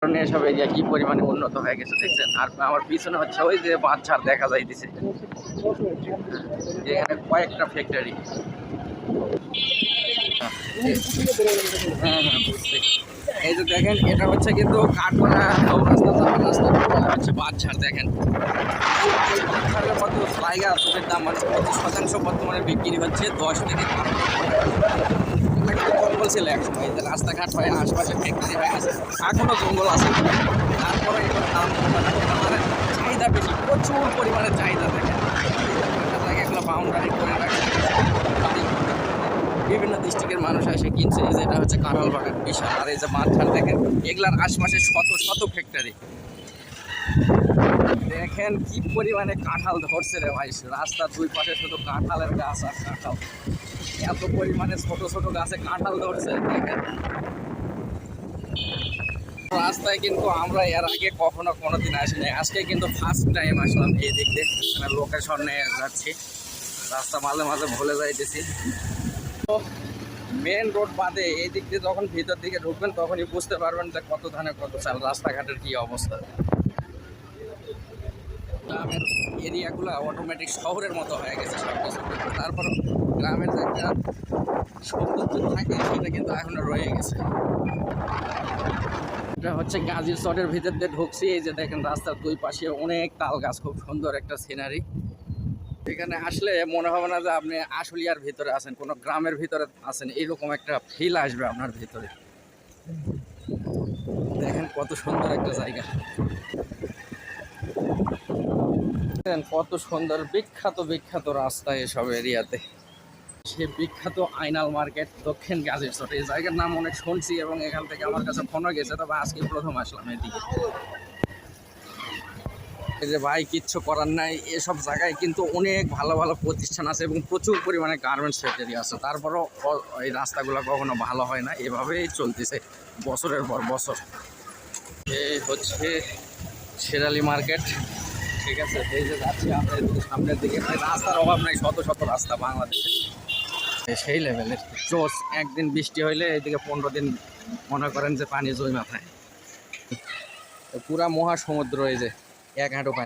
কারণে এসব এরিয়া কি পরিমাণে উন্নত হয়ে গেছে দেখছেন। আর আমার পিছনে হচ্ছে ওই যে বাঁধঝাড় দেখা যাইতেছে, এখানে কয়েকটা ফ্যাক্টরি। হ্যাঁ হ্যাঁ বুঝছি। এই যে দেখেন এটা হচ্ছে কিন্তু কাঠগড়া চৌরাস্তা যাওয়ার রাস্তা, হচ্ছে বাঁধঝাড়। দেখেন এই বাঁধঝাড়ের কত জায়গা জমির দাম মানে 25% বর্তমানে বিক্রি হচ্ছে 10 থেকে 12 কিন্তু জঙ্গল ছিল একসময়। এই যে রাস্তাঘাট হয়ে আশপাশে ফ্যাক্টরি হয়ে গেছে, এখনো জঙ্গল আছে, তারপরে এটার দাম মানে চাহিদা বেশি, প্রচুর পরিমাণে চাহিদা। দেখেন জায়গাগুলো বাউন্ডারি করে রাখছে, বিভিন্ন ডিস্ট্রিক্টের মানুষ এসে কিনছে। এই যে এটা হচ্ছে কাঁঠাল বাগান বিশাল, আর এই যে বাঁধঝাড় দেখেন এগুলার আশপাশে শত শত ফ্যাক্টরি। দেখেন কি পরিমাণে কাঁঠাল ধরছে রে ভাই, রাস্তার দুই পাশে শুধু কাঁঠালের গাছ আর কাঁঠাল, এত পরিমাণে ছোট ছোট গাছে কাঁঠাল ধরছে। দেখেন রাস্তায় কিন্তু আমরা এর আগে কখনো কোনোদিন আসিনি, আজকে কিন্তু ফার্স্ট টাইম আসলাম এই দিক দিয়ে, মানে লোকেশন নিয়ে যাচ্ছি, রাস্তা মাঝে মাঝে ভুলে যাইতেছি। তো মেন রোড বাদে এই দিক দিয়ে যখন ভিতর দিকে ঢুকবেন তখনই বুঝতে পারবেন যে কত ধানে কত চাল, রাস্তাঘাটের কি অবস্থা। গ্রামের এরিয়াগুলো অটোমেটিক শহরের মতো হয়ে গেছে সব কিছু, তারপর গ্রামের যে একটা সৌন্দর্য থাকে সেটা কিন্তু এখনো রয়ে গেছে। এটা হচ্ছে গাজীর চরের ভিতর দিয়ে ঢুকছি। এই যে দেখেন রাস্তার দুই পাশে অনেক তাল গাছ, খুব সুন্দর একটা সিনারি। এখানে আসলে মনে হবে না যে আপনি আশুলিয়ার ভিতরে আছেন, কোনো গ্রামের ভিতরে আছেন, এরকম একটা ফিল আসবে আপনার ভিতরে। দেখেন কত সুন্দর একটা জায়গা, কত সুন্দর বিখ্যাত বিখ্যাত রাস্তা এসব এরিয়াতে। সে বিখ্যাত আইনাল মার্কেট দক্ষিণ গাজীর চর, এই জায়গার নাম অনেক শুনছি এবং এখান থেকে আমার কাছে ফোনও গেছে, তবে আজকে প্রথম আসলাম এদিকে। এই যে ভাই কিচ্ছু করার নাই, এসব জায়গায় কিন্তু অনেক ভালো ভালো প্রতিষ্ঠান আছে এবং প্রচুর পরিমাণে গার্মেন্টস ফ্যাক্টরি আছে, তারপরও এই রাস্তাগুলো কখনো ভালো হয় না, এভাবেই চলতেছে বছরের পর বছর। এই হচ্ছে শেরালি মার্কেট, ঠিক আছে। এই যে যাচ্ছি আমরা এদিকে সামনের দিকে, রাস্তার অভাব নাই, শত শত রাস্তা বাংলাদেশে সেই লেভেলের জোস। একদিন বৃষ্টি হইলে এইদিকে 15 দিন মনে করেন যে পানি জমে মাথায়, পুরা মহাসমুদ্র, এই যে এক হাঁটু পানি।